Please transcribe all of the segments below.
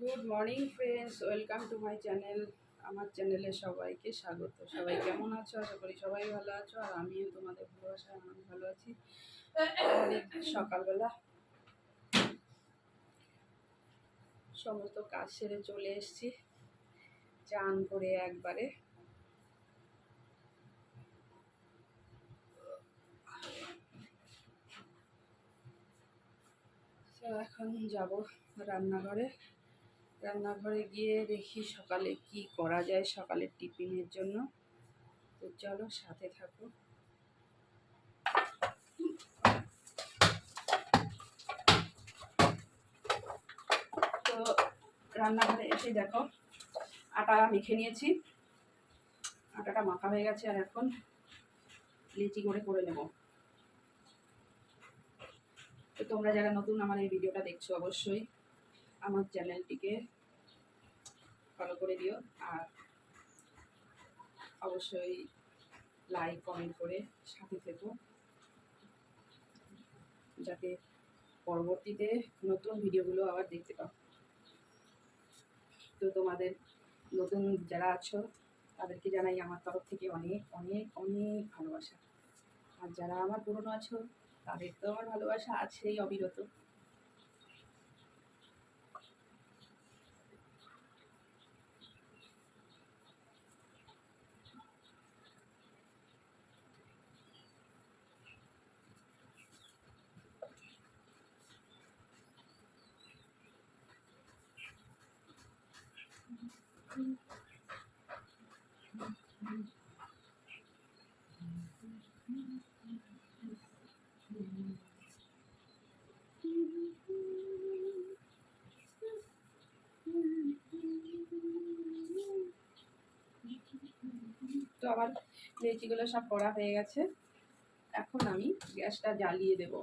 Good morning friends, welcome to my channel. আমার চ্যানেলে সবাইকে স্বাগত। সবাই কেমন আছো? আশা করি সবাই ভালো আছো, আর আমিও তোমাদের ভালোবাসায় আমি ভালো আছি। অনেক সকালবেলা সমস্ত কাজ সেরে চলে এসেছি, চান করে একবারে। তো এখন যাব রান্নাঘরে গিয়ে দেখি সকালে কি করা যায় সকালের টিফিনের জন্য। তো চলো সাথে থাকো। তো রান্নাঘরে এসে দেখো আটা মেখে নিয়েছি, আটাটা মাখা হয়ে গেছে, আর এখন লেচি করে নেব। তো তোমরা যারা নতুন আমার এই ভিডিওটা দেখছো, অবশ্যই আমার চ্যানেলটিকে ফলো করে দিও, আর অবশ্যই লাইক কমেন্ট করে সাথে থেকো, যাতে পরবর্তীতে নতুন ভিডিওগুলো আবার দেখতে পাও। তো তোমাদের নতুন যারা আছো তাদেরকে জানাই আমার তরফ থেকে অনেক অনেক অনেক ভালোবাসা, আর যারা আমার পুরনো আছো তাদের তো আমার ভালোবাসা আছেই অবিরত। তো আমার লেচিগুলো সব করা হয়ে গেছে, এখন আমি গ্যাসটা জ্বালিয়ে দেব।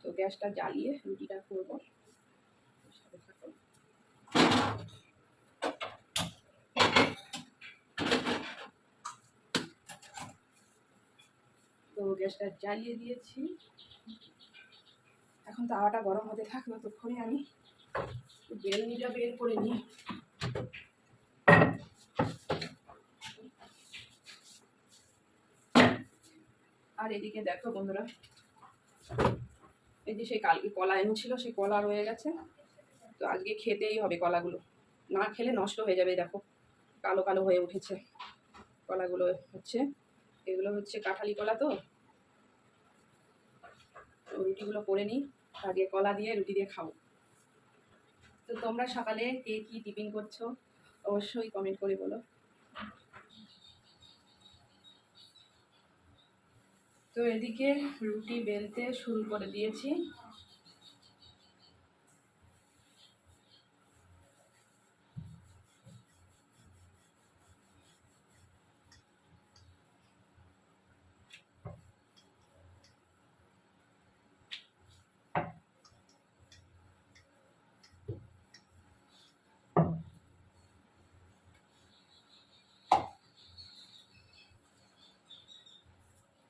তো গ্যাসটা জ্বালিয়ে রুটিটা করবো। তো গ্যাসটা জ্বালিয়ে দিয়েছি, এখন তাওয়াটা গরম হতে থাকবে, ততক্ষণে আমি বেলনিটা বের করে নিই। আর এদিকে দেখো বন্ধুরা, এই যে সেই কালকে কলা এনেছিল, সেই কলা রয়ে গেছে। তো আজকে খেতেই হবে কলাগুলো, না খেলে নষ্ট হয়ে যাবে। দেখো কালো কালো হয়ে উঠেছে কলাগুলো। এগুলো হচ্ছে কাঁঠালি কলা। তো রুটিগুলো করে নিই, আগে কলা দিয়ে রুটি দিয়ে খাবো। তো তোমরা সকালে কে কি টিফিন করছো অবশ্যই কমেন্ট করে বলো। তো এদিকে রুটি বেলতে শুরু করে দিয়েছি।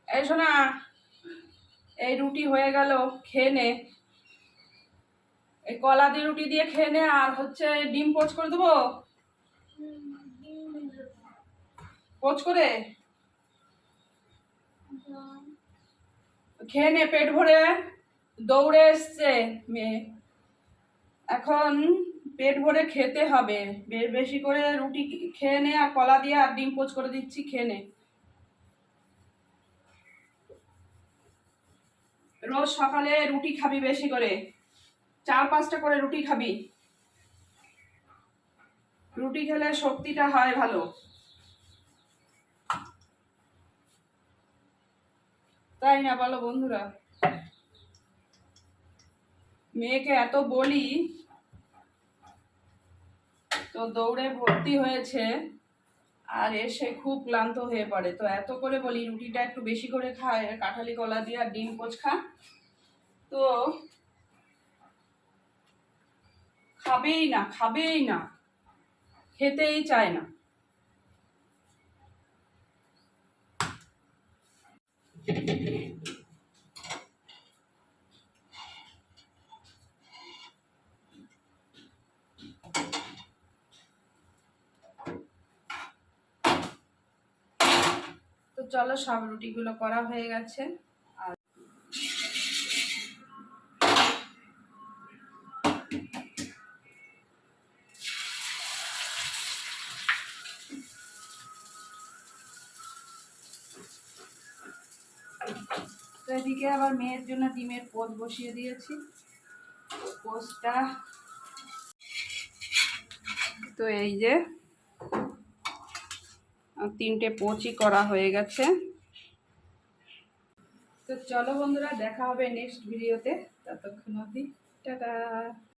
এই শোনা, এই রুটি হয়ে গেল, খেয়ে নে। এই কলা দিয়ে রুটি দিয়ে খেয়ে নে, আর হচ্ছে ডিম পোচ করে দেবো। পোচ করে খেয়ে নে, পেট ভরে দৌড়ে এসছে মেয়ে, এখন পেট ভরে খেতে হবে। বেশি করে রুটি খেয়ে নে, আর কলা দিয়ে আর ডিম পোচ করে দিচ্ছি, খেয়ে নে। রোজ সকালে রুটি খাবি, বেশি করে 4-5টা করে রুটি খাবি। রুটি খেলে শক্তিটা হয় ভালো, তাই না বলো বন্ধুরা? মেয়েকে এত বলি, তো দৌড়ে ভর্তি হয়েছে, আর এসে খুব ক্লান্ত হয়ে পড়ে। তো এত করে বলি রুটিটা একটু বেশি করে খায়, কাঁঠালি কলা দিয়ে আর ডিম পোচ খা, তো খাবেই না, খেতেই চায় না। চলো সব রুটিগুলো করা হয়ে গেছে। আর তো এদিকে আবার মেয়ের জন্য ডিমের পোচ বসিয়ে দিয়েছি। পোচটা তো এই যে 3টে পোচই করা হয়ে গেছে। তো চলো বন্ধুরা, দেখা হবে নেক্সট ভিডিওতে। ততক্ষণ অবধি টাটা।